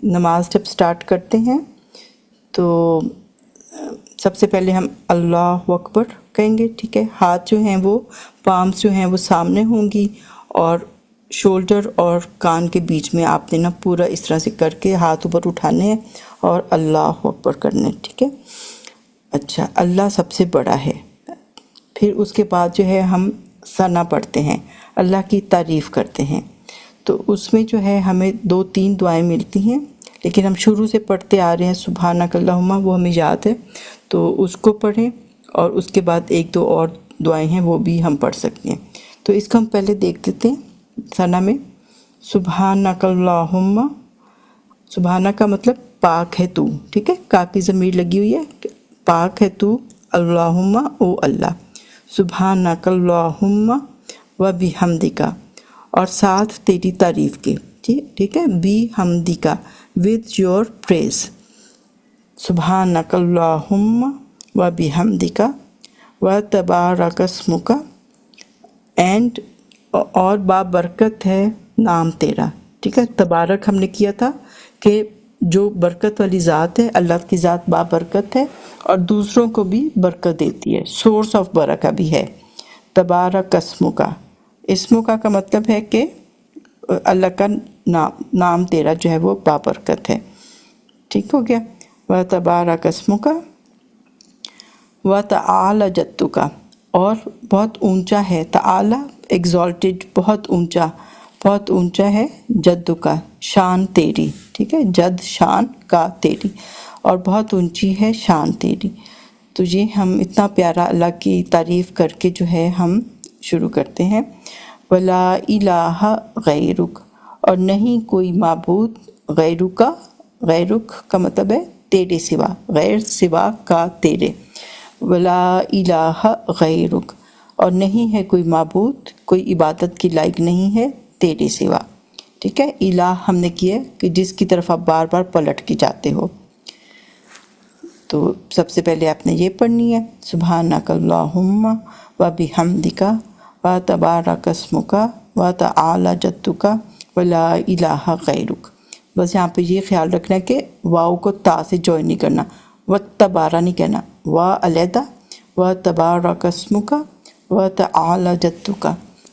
نماز جب سٹارٹ کرتے ہیں تو سب سے پہلے ہم اللہ اکبر کہیں گے، ٹھیک ہے. ہاتھ جو ہیں وہ پامس جو ہیں وہ سامنے ہوں گی، اور شولڈر اور کان کے بیچ میں آپ نے نا پورا اس طرح سے کر کے ہاتھ اوپر اٹھانے ہیں اور اللہ اکبر کرنے، ٹھیک ہے. اچھا، اللہ سب سے بڑا ہے. پھر اس کے بعد جو ہے ہم ثنا پڑھتے ہیں، اللہ کی تعریف کرتے ہیں. تو اس میں جو ہے ہمیں 2-3 دعائیں ملتی ہیں، لیکن ہم شروع سے پڑھتے آ رہے ہیں سبحانک اللہم، وہ ہمیں یاد ہے تو اس کو پڑھیں، اور اس کے بعد 1-2 اور دعائیں ہیں وہ بھی ہم پڑھ سکتے ہیں. تو اس کو ہم پہلے دیکھ لیتے ہیں ثنا میں. سبحانک اللہم، سبحانہ کا مطلب پاک ہے تو، ٹھیک ہے، کا کی ضمیر لگی ہوئی ہے، پاک ہے تو، اللہم او اللہ، سبحانک اللہم و بحمدک، اور ساتھ تیری تعریف کے، ٹھیک ہے، بحمدک with your praise، سبحانک اللہم و بحمدک و تبارک اسمک، اینڈ اور بابرکت ہے نام تیرا، ٹھیک ہے. تبارک ہم نے کیا تھا کہ جو برکت والی ذات ہے، اللہ کی ذات بابرکت ہے اور دوسروں کو بھی برکت دیتی ہے، سورس آف برکہ بھی ہے. تبارک اسمک، اسمک کا مطلب ہے کہ اللہ کا نام تیرا جو ہے وہ بابرکت ہے، ٹھیک ہو گیا. و تبارک اسمک و تعالی جدک، اور بہت اونچا ہے، تعالی ایگزالٹڈ، بہت اونچا ہے، جد کا شان تیری، ٹھیک ہے، جد شان کا تیری، اور بہت اونچی ہے شان تیری. تو یہ ہم اتنا پیارا اللہ کی تعریف کر کے جو ہے ہم شروع کرتے ہیں. ولا الہ غیرک، اور نہیں کوئی معبود، غیرک کا مطلب ہے تیرے سوا، غیر سوا کا تیرے. ولا الہ غیرک، اور نہیں ہے کوئی معبود، کوئی عبادت کی لائق نہیں ہے تیرے سوا، ٹھیک ہے. الہ ہم نے کیا کہ جس کی طرف آپ بار بار پلٹ کے جاتے ہو. تو سب سے پہلے آپ نے یہ پڑھنی ہے، سبحانک اللہم و بحمدک و تبارک اسمک و تعالی جدک ولا الہ غیرک. بس یہاں پہ یہ خیال رکھنا ہے کہ واؤ کو تا سے جوائن نہیں کرنا، و تبارہ نہیں کہنا، وا علیحدہ، و تبارک اسمک و تعالی جدک،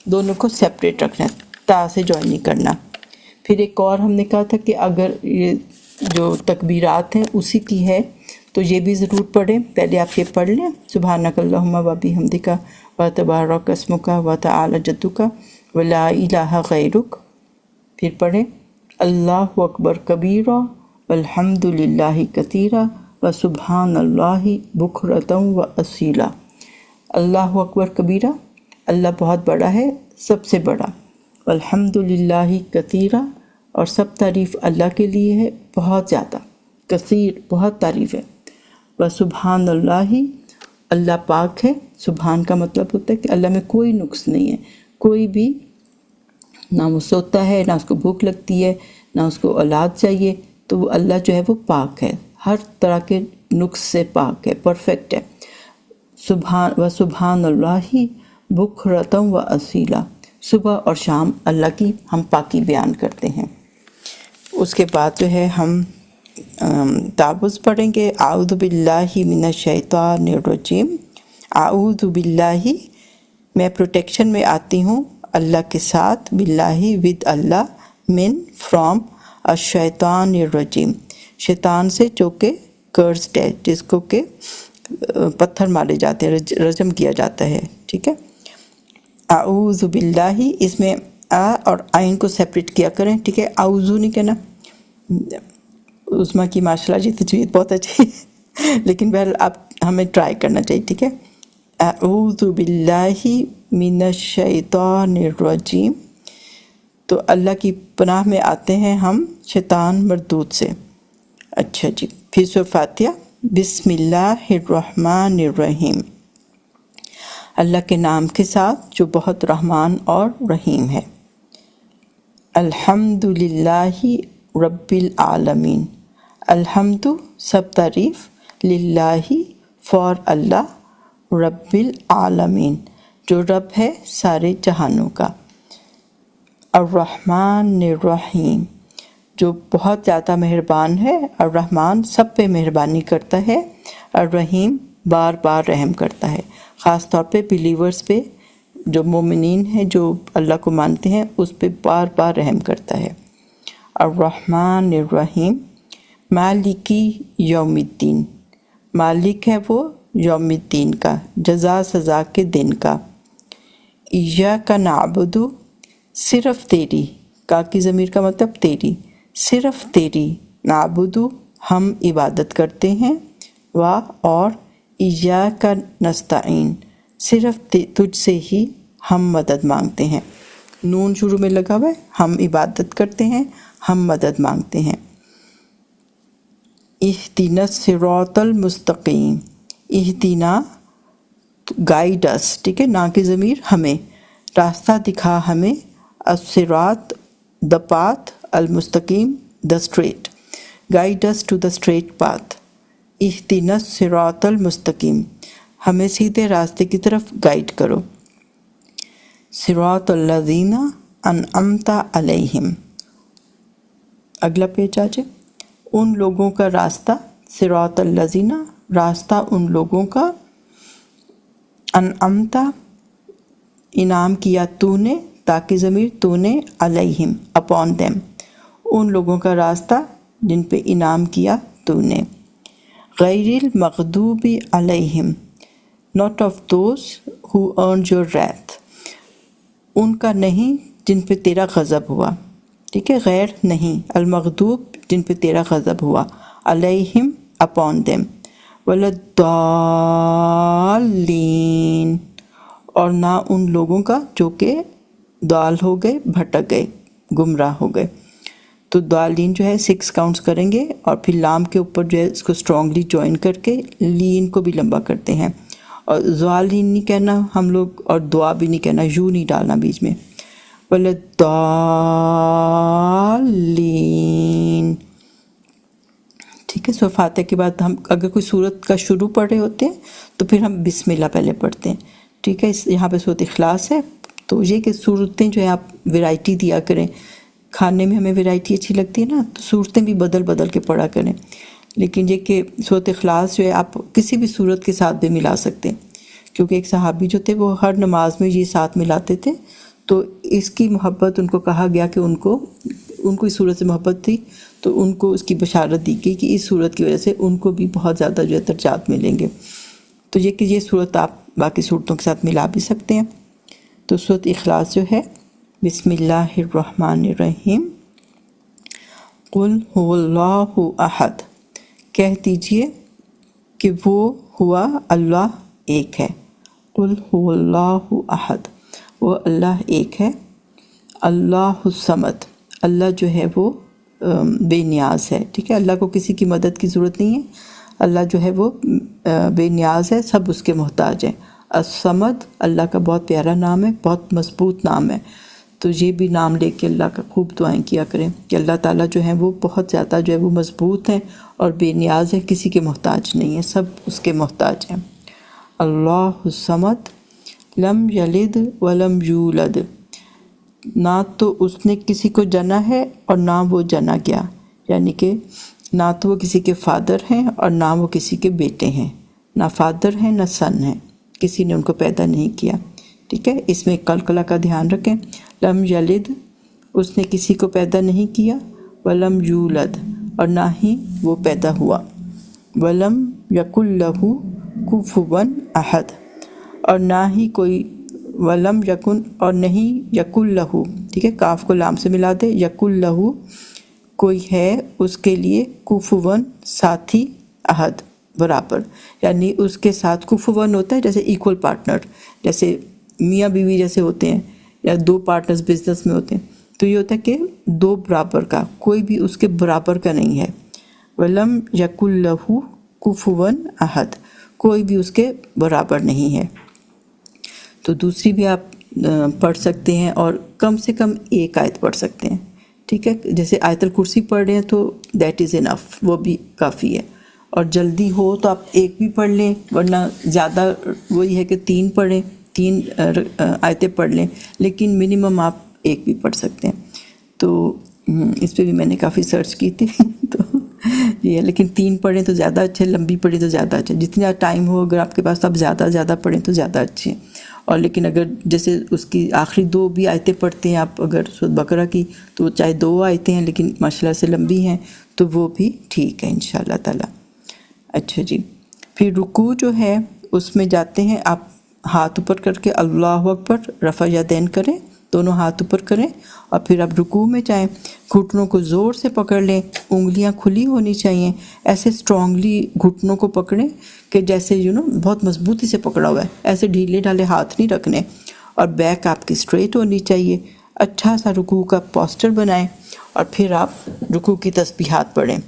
دونوں کو سیپریٹ رکھنا ہے، تا سے جوائن نہیں کرنا. پھر ایک اور ہم نے کہا تھا کہ اگر یہ جو تکبیرات ہیں اسی کی ہے تو یہ بھی ضرور پڑھیں. پہلے آپ یہ پڑھ لیں، سبحانک اللہم و بحمدک و تبارک اسمک و تعالی جدک ولا الہ غیرک. پھر پڑھیں اللہ اکبر کبیرا والحمد للہ کثیرا و سبحان اللہ بکرۃ و اصیلا. اللہ اکبر کبیرا، اللہ بہت بڑا ہے، سب سے بڑا. والحمد للہ کثیرا، اور سب تعریف اللہ کے لیے ہے، بہت زیادہ، کثیر بہت تعریف ہے. وسبحان اللہ، اللہ پاک ہے. سبحان کا مطلب ہوتا ہے کہ اللہ میں کوئی نقص نہیں ہے، کوئی بھی، نہ وہ سوتا ہے، نہ اس کو بھوک لگتی ہے، نہ اس کو اولاد چاہیے. تو وہ اللہ جو ہے وہ پاک ہے، ہر طرح کے نقص سے پاک ہے، پرفیکٹ ہے. سبحان اللہ بکرۃ و اصیلا، صبح اور شام اللہ کی ہم پاکی بیان کرتے ہیں. اس کے بعد جو ہے ہم تعوذ پڑھیں گے. اعوذ باللہ من الشیطان الرجیم. اعوذ باللہ، میں پروٹیکشن میں آتی ہوں اللہ کے ساتھ، باللہ ود اللہ، من فرام الشیطان الرجیم، شیطان سے جو کہ کرسڈ ہے، جس کو کہ پتھر مارے جاتے ہیں، رجم کیا جاتا ہے، ٹھیک ہے. اعوذ باللہ، اس میں آ اور آئین کو سیپریٹ کیا کریں، ٹھیک ہے. اعوذ نہیں کہنا. عظمیٰ کی ماشاء اللہ جی تجوید بہت اچھی ہے، لیکن بہرحال آپ ہمیں ٹرائی کرنا چاہیے، ٹھیک ہے. اعوذ باللہ من الشیطان الرجیم، تو اللہ کی پناہ میں آتے ہیں ہم شیطان مردود سے. اچھا جی، پھر سورۃ فاتحہ. بسم اللہ الرحمن الرحیم، اللہ کے نام کے ساتھ جو بہت رحمان اور رحیم ہے. الحمد للہ رب العالمین، الحمد سب تعریف، للہ فار اللہ، رب العالمین جو رب ہے سارے جہانوں کا. الرحمن الرحیم جو بہت زیادہ مہربان ہے، الرحمن سب پہ مہربانی کرتا ہے، الرحیم بار بار رحم کرتا ہے، خاص طور پہ بلیورز پہ، جو مومنین ہیں، جو اللہ کو مانتے ہیں، اس پہ بار بار رحم کرتا ہے۔ الرحمن الرحیم، مالکی یوم الدین، مالک ہے وہ یوم الدین کا، جزا سزا کے دن کا۔ ایاک نعبد، صرف تیری، کا کی ضمیر کا مطلب تیری، صرف تیری، نعبد ہم عبادت کرتے ہیں، اور ایاک نستعین، صرف تجھ سے ہی ہم مدد مانگتے ہیں۔ نون شروع میں لگا ہوا ہے، ہم عبادت کرتے ہیں، ہم مدد مانگتے ہیں۔ اہدنا الصراط المستقیم، اہدنا گائیڈ اس، ٹھیک ہے، نا کی ضمیر ہمیں، راستہ دکھا ہمیں، الصراط the path، المستقیم the straight، guide us to the straight path۔ اہدنا الصراط المستقیم، ہمیں سیدھے راستے کی طرف گائیڈ کرو۔ صراط الذین انعمت علیہم، اگلا پیج آ جائے، ان لوگوں کا راستہ، صراط الذین، راستہ ان لوگوں کا، انعمت انعام کیا تو نے، تاکہ ضمیر تو نے، علیہم اپون دیم، ان لوگوں کا راستہ جن پہ انعام کیا تو نے۔ غیر المغضوب علیہم، not of those who earned your wrath، ان کا نہیں جن پہ تیرا غضب ہوا، ٹھیک ہے، غیر نہیں، المغضوب جن پہ تیرا غضب ہوا، علیہم اپون دیم، ولا الضالین، اور نہ ان لوگوں کا جو کہ ضال ہو گئے، بھٹک گئے، گمراہ ہو گئے۔ تو ضالین جو ہے 6 کاؤنٹس کریں گے، اور پھر لام کے اوپر جو ہے اس کو اسٹرانگلی جوائن کر کے لین کو بھی لمبا کرتے ہیں، اور ضالین نہیں کہنا ہم لوگ، اور دعا بھی نہیں کہنا، یوں نہیں ڈالنا بیچ میں، ولا الضالین، ٹھیک ہے۔ سو فاتحہ کے بعد ہم اگر کوئی سورت کا شروع پڑھ رہے ہوتے ہیں تو پھر ہم بسم اللہ پہلے پڑھتے ہیں، ٹھیک ہے۔ یہاں پہ سورت اخلاص ہے، تو یہ کہ صورتیں جو ہے آپ ویرائٹی دیا کریں، کھانے میں ہمیں ویرائٹی اچھی لگتی ہے نا، تو صورتیں بھی بدل بدل کے پڑھا کریں، لیکن یہ کہ سورت اخلاص جو ہے آپ کسی بھی صورت کے ساتھ بھی ملا سکتے ہیں، کیونکہ ایک صحابی جو تھے وہ ہر نماز میں یہ ساتھ ملاتے تھے، تو اس کی محبت ان کو کہا گیا کہ ان کو اس صورت سے محبت تھی، تو ان کو اس کی بشارت دی گئی کہ اس صورت کی وجہ سے ان کو بھی بہت زیادہ جو ہے درجات ملیں گے۔ تو یہ کہ یہ صورت آپ باقی صورتوں کے ساتھ ملا بھی سکتے ہیں۔ تو سورت اخلاص جو ہے، بسم اللہ الرحمن الرحیم، قل هو اللہ احد، کہہ دیجئے کہ وہ ہوا اللہ ایک ہے، قل هو اللہ احد، وہ اللہ ایک ہے، اللہ الصمد، اللہ جو ہے وہ بے نیاز ہے، ٹھیک ہے، اللہ کو کسی کی مدد کی ضرورت نہیں ہے، اللہ جو ہے وہ بے نیاز ہے، سب اس کے محتاج ہیں۔ الصمد اللہ کا بہت پیارا نام ہے، بہت مضبوط نام ہے، تو یہ بھی نام لے کے اللہ کا خوب دعائیں کیا کریں کہ اللہ تعالیٰ جو ہیں وہ بہت زیادہ جو ہے وہ مضبوط ہیں اور بے نیاز ہے، کسی کے محتاج نہیں ہے، سب اس کے محتاج ہیں۔ اللہ الصمد، لم یلد ولم یولد، نہ تو اس نے کسی کو جنا ہے اور نہ وہ جنا گیا، یعنی کہ نہ تو وہ کسی کے فادر ہیں اور نہ وہ کسی کے بیٹے ہیں، نہ فادر ہیں نہ سن ہیں، کسی نے ان کو پیدا نہیں کیا، ٹھیک ہے۔ اس میں قلقلہ کا دھیان رکھیں، لم یلد، اس نے کسی کو پیدا نہیں کیا، ولم یولد، اور نہ ہی وہ پیدا ہوا، ولم یکن لہ کفوا احد، اور نہ ہی کوئی، ولم یکن، اور نہیں یکن لہ، ٹھیک ہے، کاف کو لام سے ملا دے، یکن لہ، کوئی ہے اس کے لیے، کفوا ساتھی، احد برابر، یعنی اس کے ساتھ کفوا ہوتا ہے جیسے ایکول پارٹنر، جیسے میاں بیوی جیسے ہوتے ہیں، یا 2 پارٹنرز بزنس میں ہوتے ہیں، تو یہ ہوتا ہے کہ 2 برابر کا، کوئی بھی اس کے برابر کا نہیں ہے، وَلَمْ يَكُنْ لَهُ كُفُوًا أَحَدٌ، کوئی بھی اس کے برابر نہیں ہے۔ تو دوسری بھی آپ پڑھ سکتے ہیں، اور کم سے کم ایک آیت پڑھ سکتے ہیں، ٹھیک ہے، جیسے آیت الکرسی پڑھ رہے ہیں تو دیٹ از انف، وہ بھی کافی ہے، اور جلدی ہو تو آپ ایک بھی پڑھ لیں، ورنہ زیادہ وہی ہے کہ 3 پڑھیں، 3 آیتیں پڑھ لیں، لیکن منیمم آپ ایک بھی پڑھ سکتے ہیں۔ تو اس پہ بھی میں نے کافی سرچ کی تھی تو یہ ہے، لیکن 3 پڑھیں تو زیادہ اچھے، لمبی پڑھیں تو زیادہ اچھا، جتنا ٹائم ہو اگر آپ کے پاس تو آپ زیادہ پڑھیں تو زیادہ اچھے ہیں۔ اور لیکن اگر جیسے اس کی آخری 2 بھی آیتیں پڑھتے ہیں آپ اگر سورۃ بقرہ کی، تو چاہے 2 آیتیں ہیں لیکن ماشاءاللہ سے لمبی ہیں تو وہ بھی ٹھیک ہے انشاءاللہ تعالی۔ اچھا جی، پھر رکوع جو ہے اس میں جاتے ہیں آپ ہاتھ اوپر کر کے اللہ اکبر، رفع یدین کریں، دونوں ہاتھ اوپر کریں، اور پھر آپ رکوع میں جائیں، گھٹنوں کو زور سے پکڑ لیں، انگلیاں کھلی ہونی چاہیے، ایسے اسٹرانگلی گھٹنوں کو پکڑیں کہ جیسے بہت مضبوطی سے پکڑا ہوا ہے، ایسے ڈھیلے ڈھالے ہاتھ نہیں رکھنے، اور بیک آپ کی اسٹریٹ ہونی چاہیے، اچھا سا رکوع کا پوسچر بنائیں، اور پھر آپ رکوع کی تسبیحات پڑھیں۔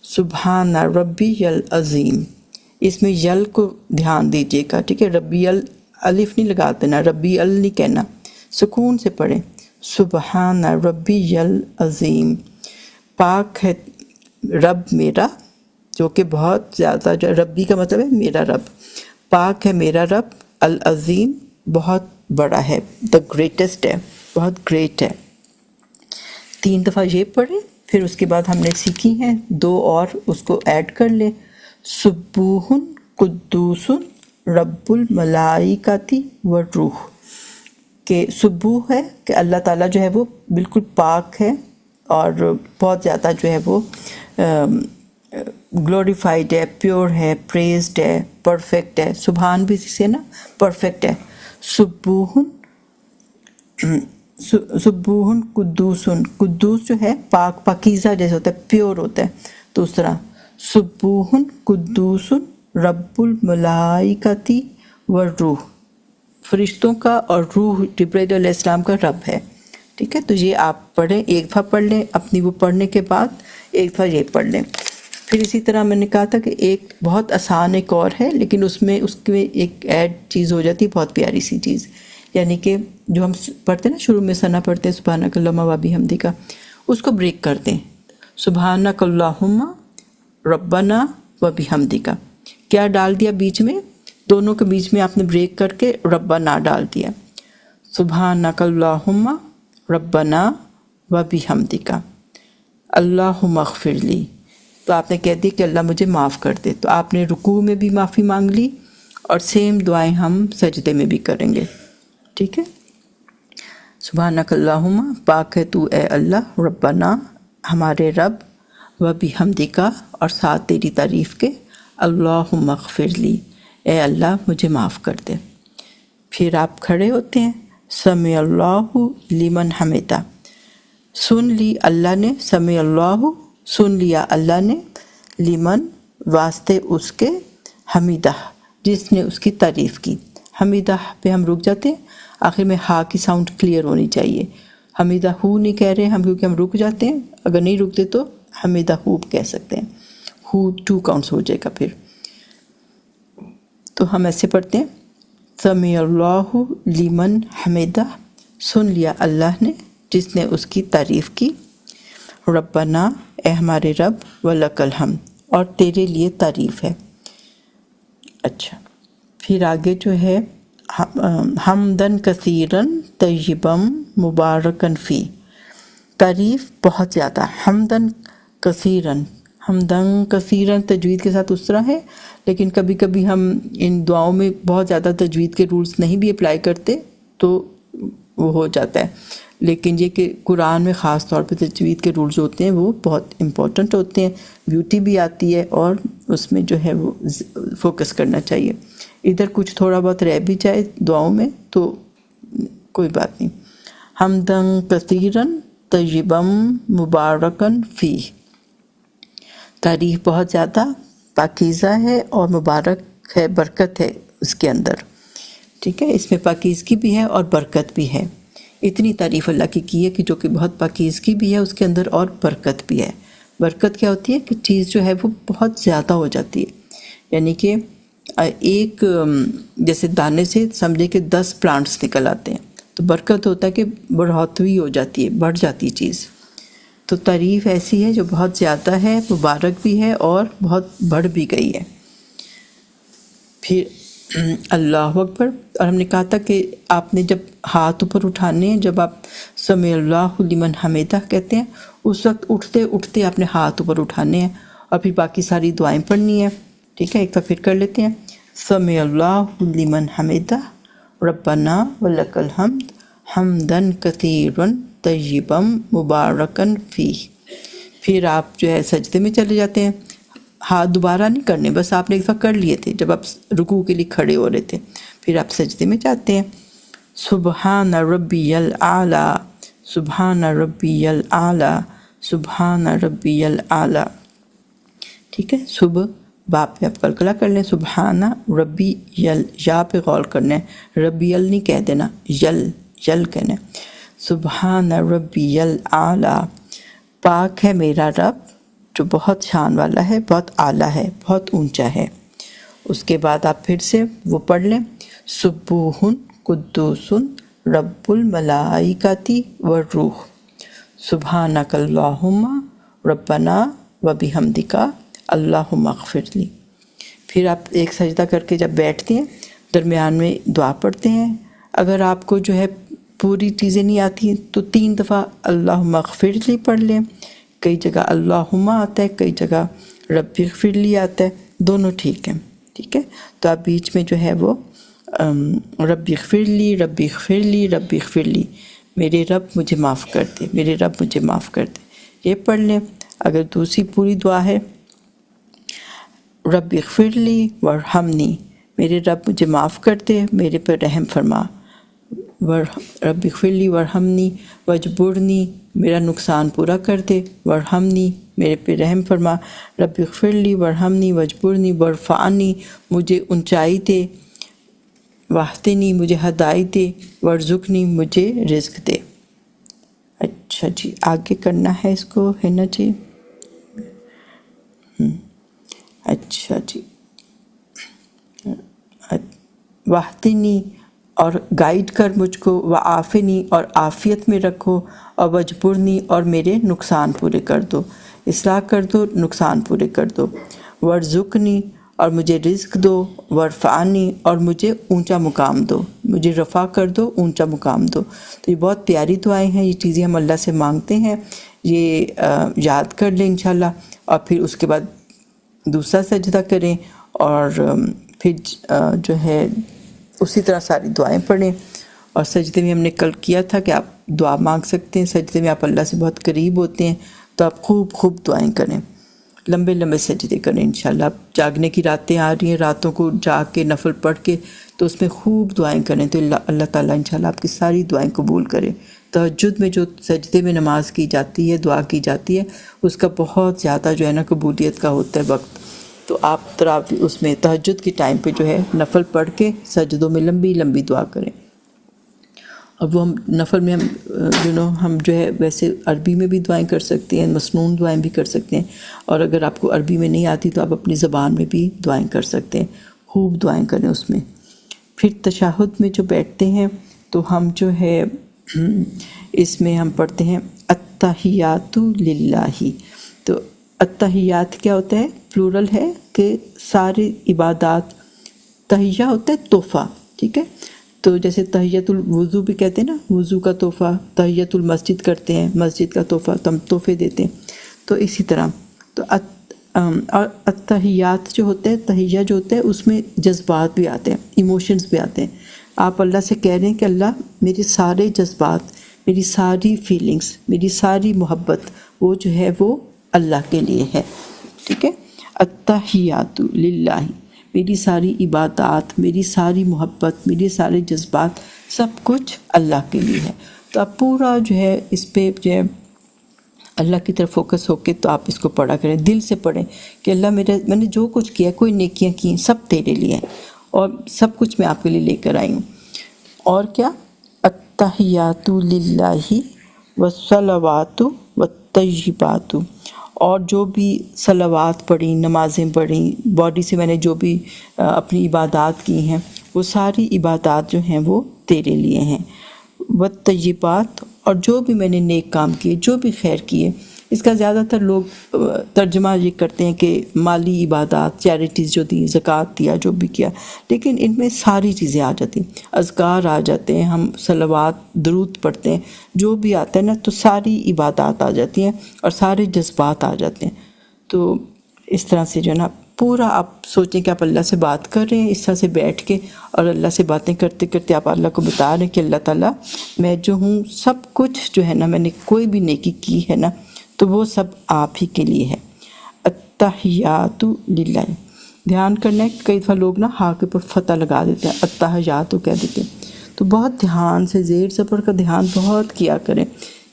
سبحان ربی العظیم، اس میں یل کو دھیان دیجیے گا، ٹھیک ہے، ربی الف نہیں لگا دینا، ربی ال نہیں کہنا، سکون سے پڑھیں، سبحان ربی العظیم۔ پاک ہے رب میرا، جو کہ بہت زیادہ، جو ربی کا مطلب ہے میرا رب، پاک ہے میرا رب، العظیم بہت بڑا ہے، دا گریٹسٹ ہے، بہت گریٹ ہے۔ 3 دفعہ یہ پڑھیں، پھر اس کے بعد ہم نے سیکھی ہیں 2 اور اس کو ایڈ کر لیں، سبوح قدوس رب الملائکۃ والروح، کہ سبوح ہے کہ اللہ تعالیٰ جو ہے وہ بالکل پاک ہے اور بہت زیادہ جو ہے وہ گلوریفائڈ ہے، پیور ہے، پریزڈ ہے، پرفیکٹ ہے، سبحان بھی سے نا پرفیکٹ ہے، سبوح سبوح قدوس، قدوس جو ہے پاک، پاکیزہ جیسے ہوتا ہے، پیور ہوتا ہے، تو اس طرح سبوح قدوس رب الملائکۃ والروح، فرشتوں کا اور روح جبرائیل علیہ السلام کا رب ہے، ٹھیک ہے۔ تو یہ آپ پڑھیں، 1 دفعہ پڑھ لیں، اپنی وہ پڑھنے کے بعد 1 دفعہ یہ پڑھ لیں۔ پھر اسی طرح میں نے کہا تھا کہ ایک بہت آسان ایک اور ہے، لیکن اس میں ایک ایڈ چیز ہو جاتی ہے، بہت پیاری سی چیز، یعنی کہ جو ہم پڑھتے ہیں نا شروع میں ثنا پڑھتے ہیں سبحانک اللہم و بحمدک، اس کو بریک کر دیں، سبحانک اللہم ربنا و بحمدک، کیا ڈال دیا بیچ میں، دونوں کے بیچ میں آپ نے بریک کر کے ربنا ڈال دیا، سبحانک اللہم ربنا و بحمدک اللہم اغفر لی، تو آپ نے کہہ دیا کہ اللہ مجھے معاف کر دے، تو آپ نے رکوع میں بھی معافی مانگ لی اور سیم دعائیں ہم سجدے میں بھی کریں گے، ٹھیک ہے۔ سبحانک اللہم، پاک ہے تو اے اللہ، ربنا ہمارے رب، و بحمدک اور ساتھ تیری تعریف کے، اللہم اغفر لی، اے اللہ مجھے معاف کر دے۔ پھر آپ کھڑے ہوتے ہیں، سمع اللہ لمن حمدہ، سن لی اللہ نے، سمع اللہ سن لیا اللہ نے، لمن واسطے اس کے، حمیدہ جس نے اس کی تعریف کی، حمیدہ پہ ہم رک جاتے ہیں، آخر میں ہا کی ساؤنڈ کلیئر ہونی چاہیے، حمیدہ ہو نہیں کہہ رہے ہم کیونکہ ہم رک جاتے ہیں، اگر نہیں رکتے تو حمیدہ ہو کہہ سکتے ہیں، ہو 2 کاؤنٹس ہو جائے گا پھر، تو ہم ایسے پڑھتے ہیں، سمع اللہ لمن حمدہ، سن لیا اللہ نے جس نے اس کی تعریف کی، ربنا اے ہمارے رب، ولک الحمد اور تیرے لیے تعریف ہے۔ اچھا، پھر آگے جو ہے حمدن کثیرن طیبم مبارکن فی، تعریف بہت زیادہ، حمدن کثیرن، حمدن کثیرن تجوید کے ساتھ اس طرح ہے، لیکن کبھی کبھی ہم ان دعاؤں میں بہت زیادہ تجوید کے رولز نہیں بھی اپلائی کرتے تو وہ ہو جاتا ہے، لیکن یہ کہ قرآن میں خاص طور پہ تجوید کے رولز ہوتے ہیں وہ بہت امپورٹنٹ ہوتے ہیں، بیوٹی بھی آتی ہے اور اس میں جو ہے وہ فوکس کرنا چاہیے، ادھر کچھ تھوڑا بہت رہ بھی جائے دعاؤں میں تو کوئی بات نہیں۔ حمدن کثیرن طیبم مبارکن فی، تعریف بہت زیادہ، پاکیزہ ہے اور مبارک ہے، برکت ہے اس کے اندر، ٹھیک ہے، اس میں پاکیزگی بھی ہے اور برکت بھی ہے، اتنی تعریف اللہ کی ہے کہ جو کہ بہت پاکیزگی بھی ہے اس کے اندر اور برکت بھی ہے۔ برکت کیا ہوتی ہے کہ چیز جو ہے وہ بہت زیادہ ہو جاتی ہے، یعنی کہ ایک جیسے دانے سے سمجھے کہ 10 پلانٹس نکل آتے ہیں، تو برکت ہوتا ہے کہ بڑھوتری ہو جاتی ہے، بڑھ جاتی چیز، تو تعریف ایسی ہے جو بہت زیادہ ہے، مبارک بھی ہے اور بہت بڑھ بھی گئی ہے۔ پھر اللہ اکبر، اور ہم نے کہا تھا کہ آپ نے جب ہاتھ اوپر اٹھانے ہیں جب آپ سمیع اللہ لمن حمیدہ کہتے ہیں، اس وقت اٹھتے اٹھتے اپنے ہاتھ اوپر اٹھانے ہیں، اور پھر باقی ساری دعائیں پڑھنی ہیں، ٹھیک ہے؟ ایک دفعہ پھر کر لیتے ہیں، سمیع اللہ لمن حمیدہ ربنا ولک الحمد حمدن کثیرا طیبا مبارکن فیہ۔ پھر آپ جو ہے سجدے میں چلے جاتے ہیں، ہاتھ دوبارہ نہیں کرنے، بس آپ نے ایک دفعہ کر لیے تھے جب آپ رکوع کے لیے کھڑے ہو رہے تھے، پھر آپ سجدے میں جاتے ہیں، سبحان ربی الاعلی، سبحان ربی الاعلی، سبحان ربی الاعلی، ٹھیک ہے؟ صبح باپ پہ آپ کلکلا کر لیں، سبحان ربی یل، یا پہ غور کرنا ہے، ربی ال نہیں کہہ دینا، یل یل کہنا ہے، سبحان ربی الاعلی، پاک ہے میرا رب جو بہت شان والا ہے، بہت اعلیٰ ہے، بہت اونچا ہے۔ اس کے بعد آپ پھر سے وہ پڑھ لیں، سبوح قدوس رب الملائکۃ والروح، سبحانک اللہم ربنا وبحمدک اللہم اغفر لی۔ پھر آپ ایک سجدہ کر کے جب بیٹھتے ہیں درمیان میں دعا پڑھتے ہیں، اگر آپ کو جو ہے پوری چیزیں نہیں آتی تو 3 دفعہ اللہم اغفر لی پڑھ لیں، کئی جگہ اللہم آتا ہے، کئی جگہ رب اغفر لی آتا ہے، دونوں ٹھیک ہیں، ٹھیک ہے؟ تو آپ بیچ میں جو ہے وہ رب اغفر لی، رب اغفر لی، رب اغفر لی، میرے رب مجھے معاف کر دے، میرے رب مجھے معاف کر دے، یہ پڑھ لیں۔ اگر دوسری پوری دعا ہے، رب اغفر لی ورحمنی، میرے رب مجھے معاف کر دے، میرے پر رحم فرما، رب اغفر لی ورحمنی وجبرنی، میرا نقصان پورا کر دے، ورحمنی، میرے پہ رحم فرما، رب اغفر لی ورحمنی وجبرنی ورفعنی، مجھے اونچائی دے، واہدنی، مجھے ہدایت دے، ورزقنی، مجھے رزق دے۔ اچھا جی، آگے کرنا ہے اس کو، ہے نا جی؟ اچھا جی، واہدنی اور گائیڈ کر مجھ کو، وعافنی اور عافیت میں رکھو، اور وجبرنی اور میرے نقصان پورے کر دو، اصلاح کر دو، نقصان پورے کر دو، ورزقنی اور مجھے رزق دو، ورفعنی اور مجھے اونچا مقام دو، مجھے رفع کر دو، اونچا مقام دو۔ تو یہ بہت پیاری دعائیں ہیں، یہ چیزیں ہم اللہ سے مانگتے ہیں، یہ یاد کر لیں انشاءاللہ، اور پھر اس کے بعد دوسرا سجدہ کریں، اور پھر جو ہے اسی طرح ساری دعائیں پڑھیں۔ اور سجدے میں ہم نے کل کیا تھا کہ آپ دعا مانگ سکتے ہیں، سجدے میں آپ اللہ سے بہت قریب ہوتے ہیں، تو آپ خوب خوب دعائیں کریں، لمبے لمبے سجدے کریں انشاءاللہ۔ اب جاگنے کی راتیں آ رہی ہیں، راتوں کو جاگ کے نفل پڑھ کے تو اس میں خوب دعائیں کریں، تو اللہ تعالیٰ انشاءاللہ آپ کی ساری دعائیں قبول کرے۔ تہجد میں جو سجدے میں نماز کی جاتی ہے، دعا کی جاتی ہے، اس کا بہت زیادہ جو ہے نا قبولیت کا ہوتا ہے وقت، تو آپ اس میں تہجد کے ٹائم پہ جو ہے نفل پڑھ کے سجدوں میں لمبی لمبی دعا کریں۔ اب وہ ہم نفل میں ہم جو ہے ویسے عربی میں بھی دعائیں کر سکتے ہیں، مسنون دعائیں بھی کر سکتے ہیں، اور اگر آپ کو عربی میں نہیں آتی تو آپ اپنی زبان میں بھی دعائیں کر سکتے ہیں، خوب دعائیں کریں اس میں۔ پھر تشہد میں جو بیٹھتے ہیں تو ہم جو ہے اس میں ہم پڑھتے ہیں التحیات للہ، تو التحیات کیا ہوتا ہے؟ پلورل ہے کہ ساری عبادات، تحیہ ہوتا ہے تحفہ، ٹھیک ہے؟ تو جیسے تحیۃ الوضو بھی کہتے ہیں نا، وضو کا تحفہ، تحیۃ المسجد کرتے ہیں، مسجد کا تحفہ، تم تحفے دیتے ہیں، تو اسی طرح تو اور التحیات جو ہوتے ہیں، تحیہ جو ہوتا ہے اس میں جذبات بھی آتے ہیں، ایموشنز بھی آتے ہیں، آپ اللہ سے کہہ رہے ہیں کہ اللہ میرے سارے جذبات، میری ساری فیلنگز، میری ساری محبت وہ جو ہے وہ اللہ کے لیے ہے، ٹھیک ہے؟ التحیات للہ، میری ساری عبادات، میری ساری محبت، میرے سارے جذبات، سب کچھ اللہ کے لیے ہے۔ تو آپ پورا جو ہے اس پہ جو ہے اللہ کی طرف فوکس ہو کے تو آپ اس کو پڑھا کریں، دل سے پڑھیں کہ اللہ میں نے جو کچھ کیا، کوئی نیکیاں کی ہیں، سب تیرے لیے ہیں، اور سب کچھ میں آپ کے لیے لے کر آئی ہوں۔ اور کیا؟ التحیات للہ والصلوات والطیبات، اور جو بھی صلوات پڑھیں، نمازیں پڑھیں، باڈی سے میں نے جو بھی اپنی عبادات کی ہیں، وہ ساری عبادات جو ہیں وہ تیرے لیے ہیں، والطیبات، اور جو بھی میں نے نیک کام کیے، جو بھی خیر کیے، اس کا زیادہ تر لوگ ترجمہ یہ کرتے ہیں کہ مالی عبادات، چیریٹیز جو دی، زکوٰۃ دیا، جو بھی کیا، لیکن ان میں ساری چیزیں آ جاتی ہیں، اذکار آ جاتے ہیں، ہم صلوات درود پڑھتے ہیں، جو بھی آتا ہے نا، تو ساری عبادات آ جاتی ہیں اور سارے جذبات آ جاتے ہیں۔ تو اس طرح سے جو ہے نا پورا آپ سوچیں کہ آپ اللہ سے بات کر رہے ہیں، اس طرح سے بیٹھ کے، اور اللہ سے باتیں کرتے کرتے آپ اللہ کو بتا رہے ہیں کہ اللہ تعالیٰ میں جو ہوں سب کچھ جو ہے نا، میں نے کوئی بھی نیکی کی ہے نا تو وہ سب آپ ہی کے لیے ہے۔ التحیات للہ، دھیان کرنا ہے، کئی دفعہ لوگ نا ہاں کے اوپر فتح لگا دیتے ہیں، التحیات کہہ دیتے ہیں، تو بہت دھیان سے زیر زبر کا دھیان بہت کیا کریں،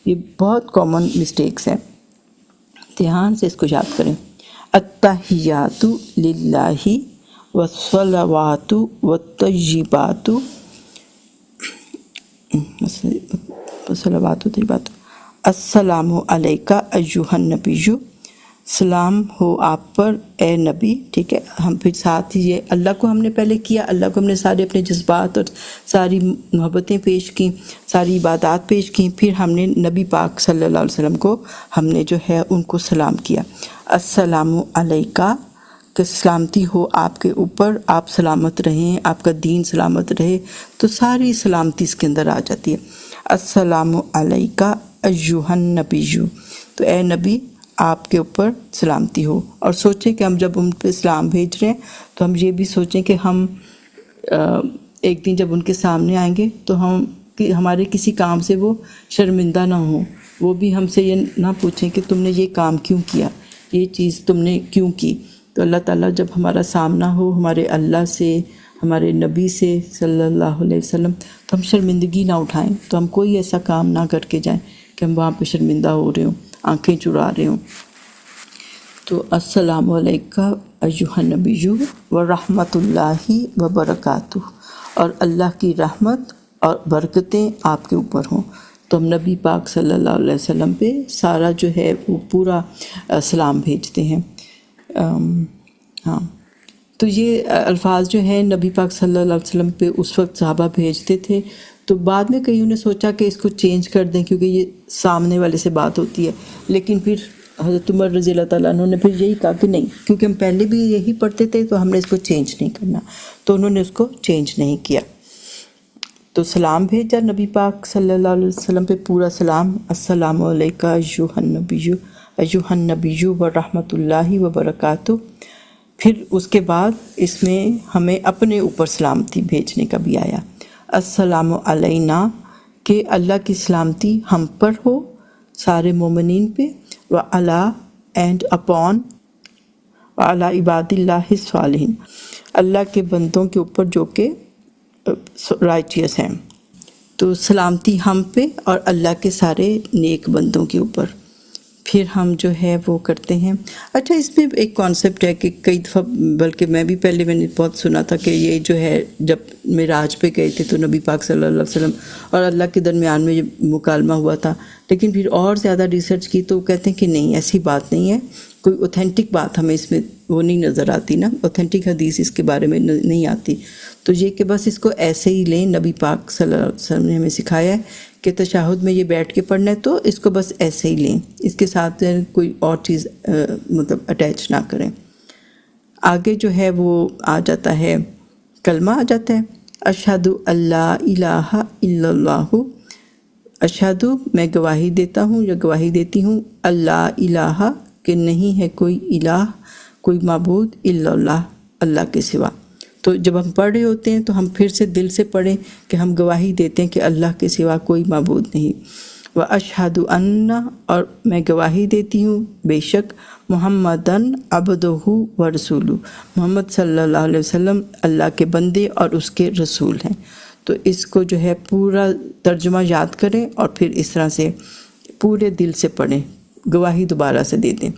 یہ بہت کامن مسٹیکس ہیں، دھیان سے اس کو یاد کریں۔ التحیات للہ والصلوات والطیبات، صلوات و طیبات، السلام علیکہ ایہا النبی، سلام ہو آپ پر اے نبی، ٹھیک ہے۔ ہم پھر ساتھ ہی یہ اللہ کو ہم نے پہلے کیا، اللہ کو ہم نے سارے اپنے جذبات اور ساری محبتیں پیش کیں، ساری عبادات پیش کیں، پھر ہم نے نبی پاک صلی اللہ علیہ وسلم کو ہم نے جو ہے ان کو سلام کیا۔ السلام علیکہ، کہ سلامتی ہو آپ کے اوپر، آپ سلامت رہیں، آپ کا دین سلامت رہے، تو ساری سلامتی اس کے اندر آ جاتی ہے۔ السلام علیکہ ایہا النبی، تو اے نبی آپ کے اوپر سلامتی ہو۔ اور سوچیں کہ ہم جب ان پہ سلام بھیج رہے ہیں تو ہم یہ بھی سوچیں کہ ہم ایک دن جب ان کے سامنے آئیں گے تو ہمارے کسی کام سے وہ شرمندہ نہ ہوں، وہ بھی ہم سے یہ نہ پوچھیں کہ تم نے یہ کام کیوں کیا، یہ چیز تم نے کیوں کی۔ تو اللہ تعالیٰ جب ہمارا سامنا ہو ہمارے اللہ سے، ہمارے نبی سے صلی اللہ علیہ وسلم، تو ہم شرمندگی نہ اٹھائیں، تو ہم کوئی ایسا کام نہ کر کے جائیں کہ ہم وہاں پہ شرمندہ ہو رہے ہوں، آنکھیں چڑا رہے ہوں۔ تو السلام علیکہ ایہا النبی ورحمۃ اللہ وبرکاتہ، اور اللہ کی رحمت اور برکتیں آپ کے اوپر ہوں۔ تو ہم نبی پاک صلی اللہ علیہ وسلم پہ سارا جو ہے وہ پورا سلام بھیجتے ہیں۔ ہاں، تو یہ الفاظ جو ہیں نبی پاک صلی اللہ علیہ وسلم پہ اس وقت صحابہ بھیجتے تھے، تو بعد میں کئیوں نے سوچا کہ اس کو چینج کر دیں کیونکہ یہ سامنے والے سے بات ہوتی ہے، لیکن پھر حضرت عمر رضی اللہ تعالیٰ عنہ نے پھر یہی کہا کہ نہیں، کیونکہ ہم پہلے بھی یہی پڑھتے تھے تو ہم نے اس کو چینج نہیں کرنا، تو انہوں نے اس کو چینج نہیں کیا۔ تو سلام بھیجا نبی پاک صلی اللہ علیہ وسلم پہ پورا سلام، السلام علیکہ ایہا النبی ورحمۃ اللہ وبرکاتہ۔ پھر اس کے بعد اس میں ہمیں اپنے اوپر سلامتی بھیجنے کا بھی آیا، السلام علینا، کہ اللہ کی سلامتی ہم پر ہو، سارے مومنین پہ، وعلی اینڈ اپون، وعلی عباد اللہ الصالحین، اللہ کے بندوں کے اوپر جو کہ رائچیس ہیں۔ تو سلامتی ہم پہ اور اللہ کے سارے نیک بندوں کے اوپر۔ پھر ہم جو ہے وہ کرتے ہیں۔ اچھا، اس میں ایک کانسیپٹ ہے کہ کئی دفعہ، بلکہ میں بھی پہلے میں نے بہت سنا تھا کہ یہ جو ہے جب معراج پہ گئے تھے تو نبی پاک صلی اللہ علیہ وسلم اور اللہ کے درمیان میں یہ مکالمہ ہوا تھا، لیکن پھر اور زیادہ ریسرچ کی تو کہتے ہیں کہ نہیں، ایسی بات نہیں ہے، کوئی اوتھینٹک بات ہمیں اس میں وہ نہیں نظر آتی نا، اوتھینٹک حدیث اس کے بارے میں نہیں آتی، تو یہ کہ بس اس کو ایسے ہی لیں، نبی پاک صلی اللہ علیہ وسلم نے ہمیں سکھایا ہے کہ تشہد میں یہ بیٹھ کے پڑھنا ہے تو اس کو بس ایسے ہی لیں، اس کے ساتھ کوئی اور چیز مطلب اٹیچ نہ کریں۔ آگے جو ہے وہ آ جاتا ہے، کلمہ آ جاتا ہے، اشہد اللہ الہ الا اللہ، اشہد میں گواہی دیتا ہوں یا گواہی دیتی ہوں، اللہ الہ کہ نہیں ہے کوئی الہ، کوئی معبود، الا اللہ اللہ کے سوا۔ تو جب ہم پڑھ رہے ہوتے ہیں تو ہم پھر سے دل سے پڑھیں کہ ہم گواہی دیتے ہیں کہ اللہ کے سوا کوئی معبود نہیں۔ وَأَشْهَدُ أَنَّ، اور میں گواہی دیتی ہوں بے شک محمدًا عبدہ ورسولہ، محمد صلی اللہ علیہ وسلم اللہ کے بندے اور اس کے رسول ہیں۔ تو اس کو جو ہے پورا ترجمہ یاد کریں اور پھر اس طرح سے پورے دل سے پڑھیں، گواہی دوبارہ سے دے دیں۔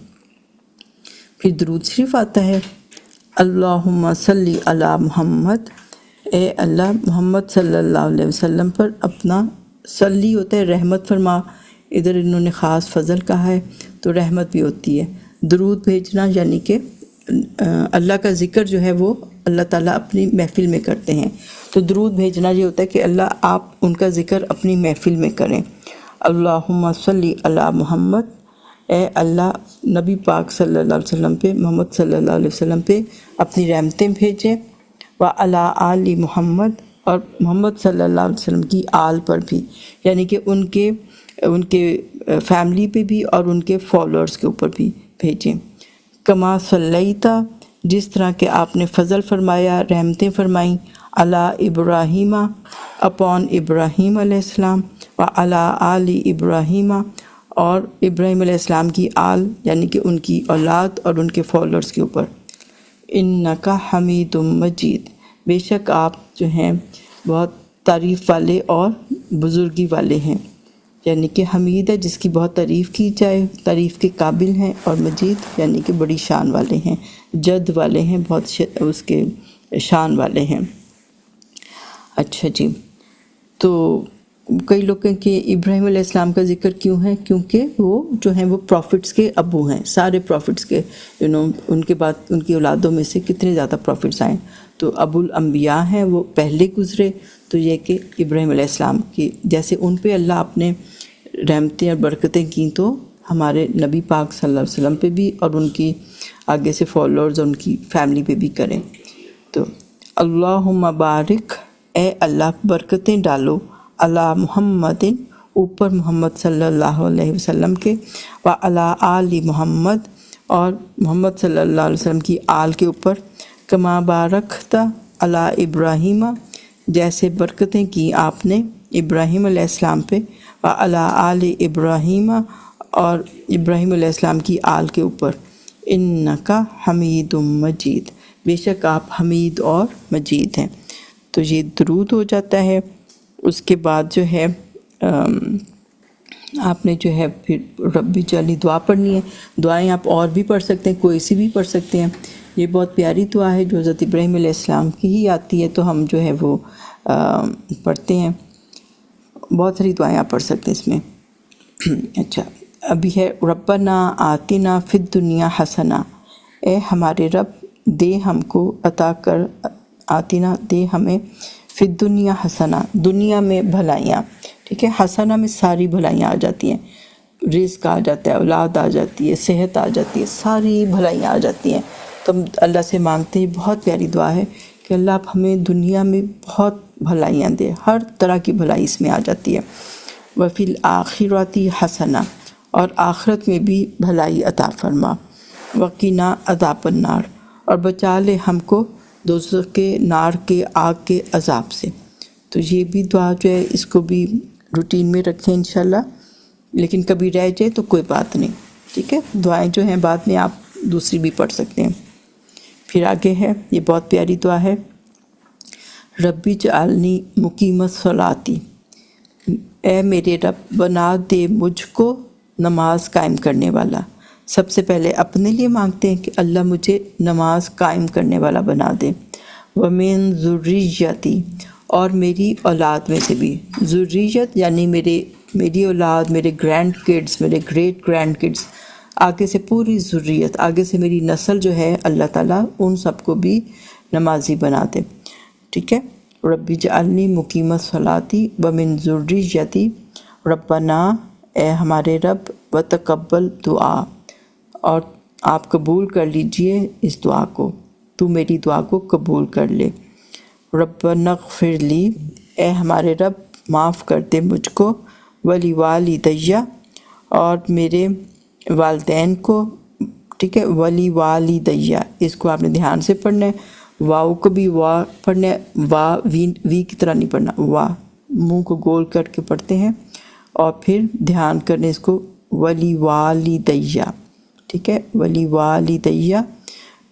پھر درود شریف آتا ہے، اللہم صلی علی محمد، اے اللہ محمد صلی اللہ علیہ وسلم پر اپنا، صلی ہوتا ہے رحمت فرما، ادھر انہوں نے خاص فضل کہا ہے تو رحمت بھی ہوتی ہے۔ درود بھیجنا یعنی کہ اللہ کا ذکر جو ہے وہ اللہ تعالیٰ اپنی محفل میں کرتے ہیں، تو درود بھیجنا یہ ہوتا ہے کہ اللہ آپ ان کا ذکر اپنی محفل میں کریں۔ اللہم صلی علی محمد، اے اللہ نبی پاک صلی اللہ علیہ وسلم پہ، محمد صلی اللہ علیہ وسلم پہ اپنی رحمتیں بھیجیں، وعلی آل محمد، اور محمد صلی اللہ علیہ وسلم کی آل پر بھی، یعنی کہ ان کے فیملی پہ بھی اور ان کے فالوورز کے اوپر بھی بھیجیں۔ کما صلیتا، جس طرح کہ آپ نے فضل فرمایا، رحمتیں فرمائیں، علی ابراہیم، اپون ابراہیم علیہ السلام، وعلی آل ابراہیم، اور ابراہیم علیہ السلام کی آل یعنی کہ ان کی اولاد اور ان کے فالوورز کے اوپر۔ انکا حمید مجید، بے شک آپ جو ہیں بہت تعریف والے اور بزرگی والے ہیں، یعنی کہ حمید ہے جس کی بہت تعریف کی جائے، تعریف کے قابل ہیں، اور مجید یعنی کہ بڑی شان والے ہیں، جد والے ہیں، بہت اس کے شان والے ہیں۔ اچھا جی، تو کئی لوگ کہیں کہ ابراہیم علیہ السلام کا ذکر کیوں ہے؟ کیونکہ وہ جو ہیں وہ پروفٹس کے ابو ہیں، سارے پروفٹس کے، ان کے بعد ان کی اولادوں میں سے کتنے زیادہ پروفٹس آئیں، تو ابو الانبیاء ہیں، وہ پہلے گزرے، تو یہ کہ ابراہیم علیہ السلام کی جیسے ان پہ اللہ اپنے رحمتیں اور برکتیں کیں، تو ہمارے نبی پاک صلی اللہ علیہ وسلم پہ بھی اور ان کی آگے سے فالوورز اور ان کی فیملی پہ بھی کریں۔ تو اللہم بارک، اے اللہ برکتیں ڈالو، علی محمد، اوپر محمد صلی اللہ علیہ وسلم کے، وعلی آل محمد، اور محمد صلی اللہ علیہ وسلم کی آل کے اوپر، کما بارکتا علی ابراہیم، جیسے برکتیں کی آپ نے ابراہیم علیہ السلام پہ، وعلی آل ابراہیم، اور ابراہیم علیہ السلام کی آل کے اوپر، انکا حمید مجید، بے شک آپ حمید اور مجید ہیں۔ تو یہ درود ہو جاتا ہے۔ اس کے بعد جو ہے آپ نے جو ہے پھر ربی جعلنی دعا پڑھنی ہے۔ دعائیں آپ اور بھی پڑھ سکتے ہیں، کوئی سی بھی پڑھ سکتے ہیں۔ یہ بہت پیاری دعا ہے جو حضرت ابراہیم علیہ السلام کی ہی آتی ہے، تو ہم جو ہے وہ پڑھتے ہیں۔ بہت ساری دعائیں آپ پڑھ سکتے ہیں اس میں۔ اچھا، ابھی ہے ربنا آتنا فی الدنیا حسنہ، اے ہمارے رب دے ہم کو عطا کر، آتنا دے ہمیں، فی الدنیا حسنہ دنیا میں بھلائیاں، ٹھیک ہے، حسنہ میں ساری بھلائیاں آ جاتی ہیں، رزق آ جاتا ہے، اولاد آ جاتی ہے، صحت آ جاتی ہے، ساری بھلائیاں آ جاتی ہیں۔ تو ہم اللہ سے مانگتے ہیں، بہت پیاری دعا ہے کہ اللہ آپ ہمیں دنیا میں بہت بھلائیاں دے، ہر طرح کی بھلائی اس میں آ جاتی ہے۔ وفی الآخرۃ حسنہ، اور آخرت میں بھی بھلائی عطا فرما، وقنا عذاب النار، اور بچا لے ہم کو دوزخ کے، نار کے، آگ کے عذاب سے۔ تو یہ بھی دعا جو ہے اس کو بھی روٹین میں رکھیں انشاءاللہ، لیکن کبھی رہ جائے تو کوئی بات نہیں، ٹھیک ہے، دعائیں جو ہیں بعد میں آپ دوسری بھی پڑھ سکتے ہیں۔ پھر آگے ہے، یہ بہت پیاری دعا ہے، ربی جعلنی مقیم الصلاۃ، اے میرے رب بنا دے مجھ کو نماز قائم کرنے والا۔ سب سے پہلے اپنے لیے مانگتے ہیں کہ اللہ مجھے نماز قائم کرنے والا بنا دے، ومن ذریتی، اور میری اولاد میں سے بھی، ذریت یعنی میری اولاد، میرے گرینڈ کڈز، میرے گریٹ گرینڈ کڈز، آگے سے پوری ذریت، آگے سے میری نسل جو ہے اللہ تعالیٰ ان سب کو بھی نمازی بنا دے، ٹھیک ہے۔ ربی جعلنی مقیم الصلاۃ ومن ذریتی، ربنا، اے ہمارے رب، وتقبل دعا، اور آپ قبول کر لیجئے اس دعا کو، تو میری دعا کو قبول کر لے۔ ربنا اغفر لی، اے ہمارے رب معاف کر دے مجھ کو، ولی والدیہ، اور میرے والدین کو، ٹھیک ہے، ولی والدیہ، اس کو آپ نے دھیان سے پڑھنا ہے، واو کو بھی وا پڑھنا ہے، وا وی کی طرح نہیں پڑھنا، وا منہ کو گول کر کے پڑھتے ہیں، اور پھر دھیان کرنے اس کو، ولی والدیہ، ٹھیک ہے، ولی والدیہ،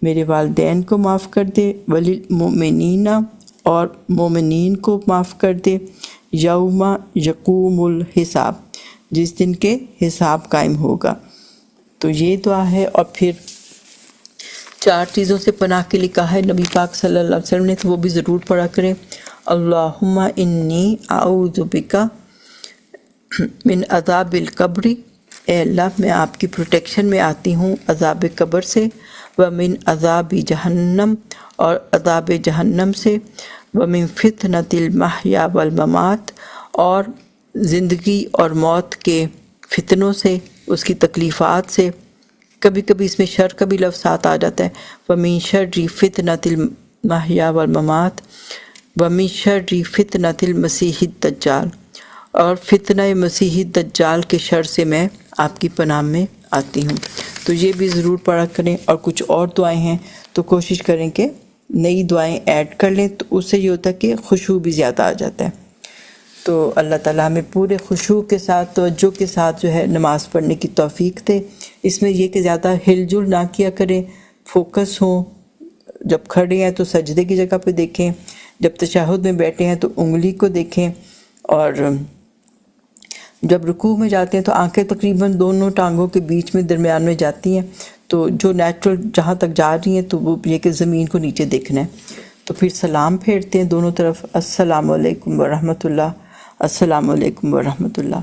میرے والدین کو معاف کر دے، ولی المؤمنین، اور مومنین کو معاف کر دے، یوم یقوم الحساب، جس دن کے حساب قائم ہوگا۔ تو یہ دعا ہے، اور پھر 4 چیزوں سے پناہ کے لیے کہا ہے نبی پاک صلی اللہ علیہ وسلم نے، تو وہ بھی ضرور پڑھا کریں۔ اللہم انی اعوذ بک من عذاب القبر، اے اللہ میں آپ کی پروٹیکشن میں آتی ہوں عذاب قبر سے، ومن عذاب جہنم، اور عذاب جہنم سے، ومن فتنۃ المحیا والممات، اور زندگی اور موت کے فتنوں سے، اس کی تکلیفات سے، کبھی کبھی اس میں شر کا بھی لفظ ساتھ آ جاتا ہے، وَمِن شَرِّ فِتْنَةِ الْمَحْيَا وَالْمَمَاتِ وَمِن شَرِّ فِتْنَةِ الْمَسِیحِ الدَّجَّالِ، اور فتنہ مسیحی دجال کے شر سے میں آپ کی پناہ میں آتی ہوں۔ تو یہ بھی ضرور پڑھا کریں، اور کچھ اور دعائیں ہیں تو کوشش کریں کہ نئی دعائیں ایڈ کر لیں، تو اس سے یہ ہوتا ہے کہ خشوع بھی زیادہ آ جاتا ہے۔ تو اللہ تعالیٰ ہمیں پورے خشوع کے ساتھ، توجہ کے ساتھ جو ہے نماز پڑھنے کی توفیق دے۔ اس میں یہ کہ زیادہ ہل جل نہ کیا کریں، فوکس ہوں، جب کھڑے ہیں تو سجدے کی جگہ پہ دیکھیں، جب تشہد میں بیٹھے ہیں تو انگلی کو دیکھیں، اور جب رکوع میں جاتے ہیں تو آنکھیں تقریباً دونوں ٹانگوں کے بیچ میں درمیان میں جاتی ہیں، تو جو نیچرل جہاں تک جا رہی ہیں تو وہ یہ کہ زمین کو نیچے دیکھنا ہے۔ تو پھر سلام پھیرتے ہیں دونوں طرف، السلام علیکم ورحمۃ اللہ، السلام علیکم ورحمۃ اللہ،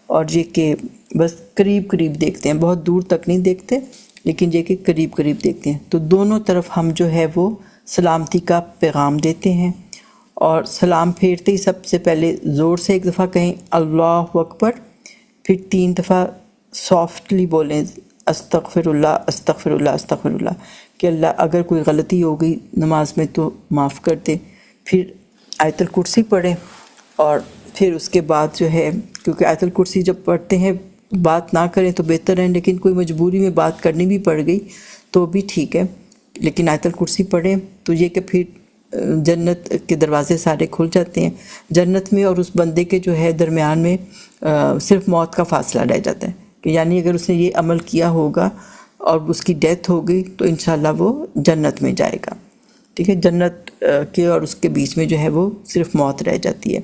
اور یہ کہ بس قریب قریب دیکھتے ہیں، بہت دور تک نہیں دیکھتے، لیکن یہ کہ قریب قریب دیکھتے ہیں۔ تو دونوں طرف ہم جو ہے وہ سلامتی کا پیغام دیتے ہیں، اور سلام پھیرتے ہی سب سے پہلے زور سے ایک دفعہ کہیں اللہ اکبر، پھر 3 دفعہ سافٹلی بولیں استغفر اللہ استغفر اللہ استغفر اللہ، کہ اللہ اگر کوئی غلطی ہو گئی نماز میں تو معاف کر دے۔ پھر آیت الکرسی پڑھیں، اور پھر اس کے بعد جو ہے، کیونکہ آیت الکرسی جب پڑھتے ہیں بات نہ کریں تو بہتر ہے، لیکن کوئی مجبوری میں بات کرنی بھی پڑ گئی تو بھی ٹھیک ہے، لیکن آیت الکرسی پڑھیں تو یہ کہ پھر جنت کے دروازے سارے کھل جاتے ہیں۔ جنت میں اور اس بندے کے جو ہے درمیان میں صرف موت کا فاصلہ رہ جاتا ہے، کہ یعنی اگر اس نے یہ عمل کیا ہوگا اور اس کی ڈیتھ ہو گئی تو انشاءاللہ وہ جنت میں جائے گا، ٹھیک ہے۔ جنت کے اور اس کے بیچ میں جو ہے وہ صرف موت رہ جاتی ہے۔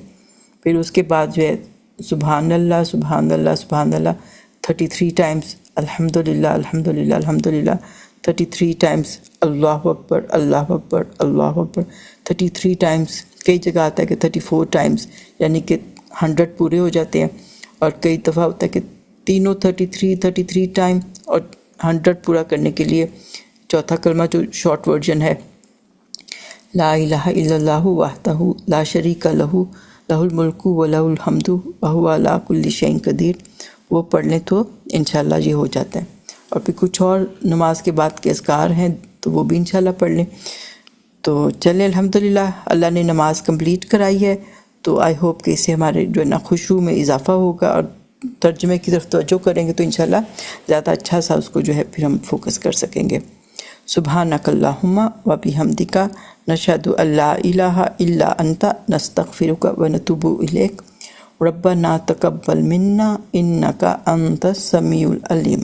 پھر اس کے بعد جو ہے سبحان اللہ سبحان اللہ سبحان اللہ 33 ٹائمز، الحمدللہ الحمدللہ الحمدللہ 33 ٹائمز، اللہ اکبر اللہ اکبر اللہ اکبر 33 ٹائمز۔ کئی جگہ آتا ہے کہ 34 ٹائمز، یعنی کہ 100 پورے ہو جاتے ہیں، اور کئی دفعہ ہوتا ہے کہ تینوں 33 ٹائم، اور 100 پورا کرنے کے لیے چوتھا کلمہ جو شارٹ ورژن ہے، لا الہ الا اللہ وحدہ لا شریک لہ لہ الملک و لہ الحمد وہو علی کل شیء قدیر، وہ پڑھ لیں تو انشاءاللہ یہ ہو جاتا ہے۔ اور پھر کچھ اور نماز کے بعد کے اذکار ہیں تو وہ بھی انشاءاللہ پڑھ لیں۔ تو چلیں الحمدللہ اللہ نے نماز کمپلیٹ کرائی ہے، تو آئی ہوپ کہ اس سے ہمارے جو ہے نا خشوع میں اضافہ ہوگا، اور ترجمے کی طرف توجہ کریں گے تو انشاءاللہ زیادہ اچھا سا اس کو جو ہے پھر ہم فوکس کر سکیں گے۔ سبحانک اللہم و بحمدک نشہد ان لا الہ الا انت نستغفرک و نتوب الیک ربنا تقبل منا انک انت السمیع العلیم۔